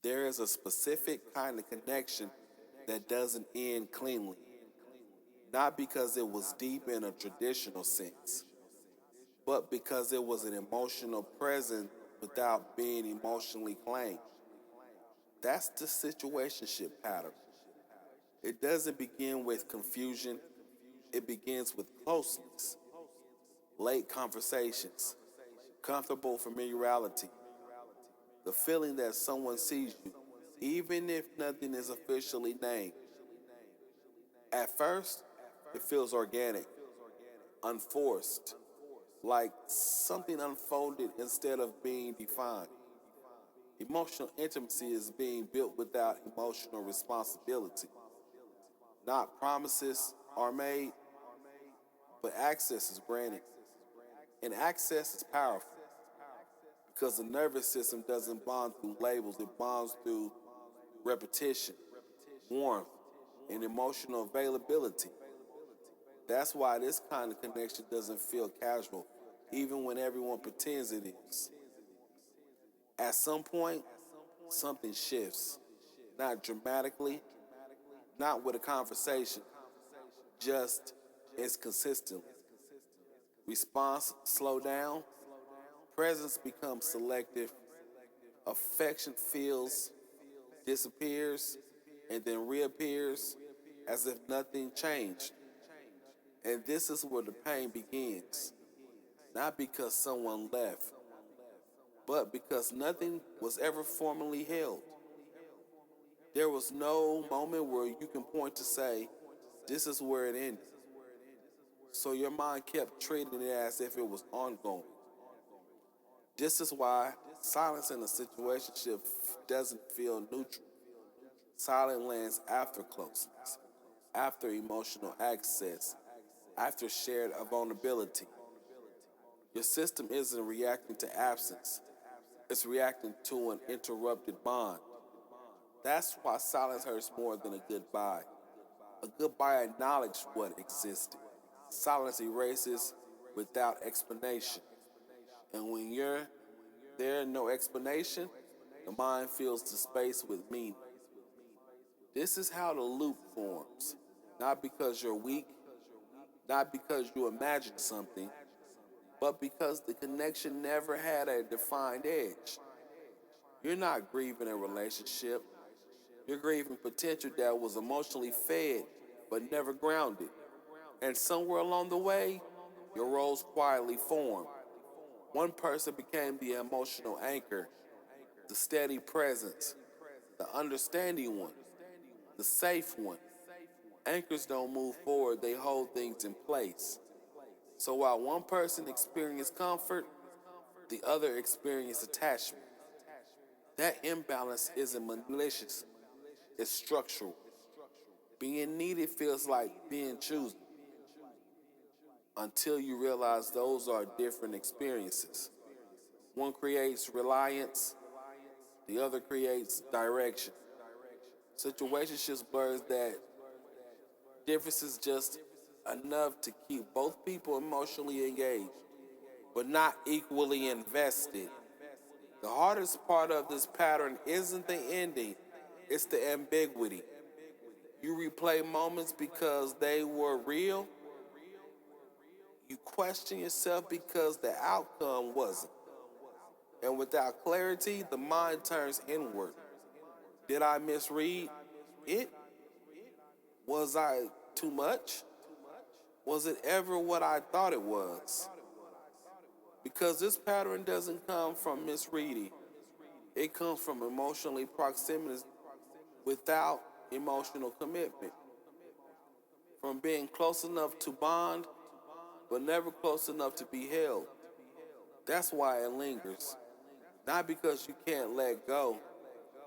There is a specific kind of connection that doesn't end cleanly, not because it was deep in a traditional sense, but because it was an emotional present without being emotionally claimed. That's the situationship pattern. It doesn't begin with confusion, it begins with closeness, late conversations, comfortable familiarity, the feeling that someone sees you, even if nothing is officially named. At first, it feels organic, unforced, like something unfolded instead of being defined. Emotional intimacy is being built without emotional responsibility. Not promises are made, but access is granted. And access is powerful because the nervous system doesn't bond through labels, it bonds through repetition, warmth, and emotional availability. That's why this kind of connection doesn't feel casual, even when everyone pretends it is. At some point, something shifts. Not dramatically, not with a conversation, just as consistently. Response slow down, presence becomes selective, affection feels, disappears, and then reappears as if nothing changed. And this is where the pain begins. Not because someone left, but because nothing was ever formally held. There was no moment where you can point to say, this is where it ended. So your mind kept treating it as if it was ongoing. This is why silence in a situationship doesn't feel neutral. Silence lands after closeness, after emotional access, after shared vulnerability. Your system isn't reacting to absence, it's reacting to an interrupted bond. That's why silence hurts more than a goodbye. A goodbye acknowledges what existed. Silence erases without explanation. And when you're there, no explanation, the mind fills the space with meaning. This is how the loop forms. Not because you're weak, not because you imagine something, but because the connection never had a defined edge. You're not grieving a relationship. You're grieving potential that was emotionally fed but never grounded. And somewhere along the way, your roles quietly formed. One person became the emotional anchor, the steady presence, the understanding one, the safe one. Anchors don't move forward, they hold things in place. So while one person experienced comfort, the other experienced attachment. That imbalance isn't malicious, it's structural. Being needed feels like being chosen until you realize those are different experiences. One creates reliance, the other creates direction. Situationships blurs that difference is just enough to keep both people emotionally engaged, but not equally invested. The hardest part of this pattern isn't the ending, it's the ambiguity. You replay moments because they were real. You question yourself because the outcome wasn't. And without clarity, the mind turns inward. Did I misread it? Was I too much? Was it ever what I thought it was? Because this pattern doesn't come from misreading. It comes from emotionally proximity without emotional commitment. From being close enough to bond, but never close enough to be held. That's why it lingers. Not because you can't let go,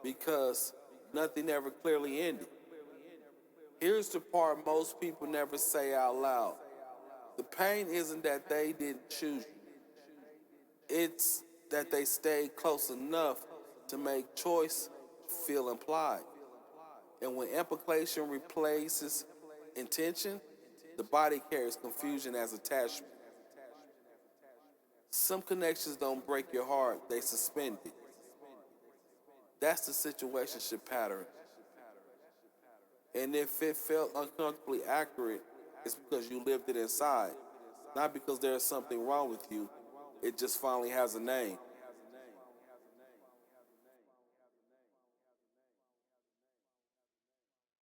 because nothing ever clearly ended. Here's the part most people never say out loud. The pain isn't that they didn't choose you. It's that they stayed close enough to make choice feel implied. And when implication replaces intention, the body carries confusion as attachment. Some connections don't break your heart, they suspend it. That's the situationship pattern. And if it felt uncomfortably accurate, it's because you lived it inside. Not because there's something wrong with you. It just finally has a name.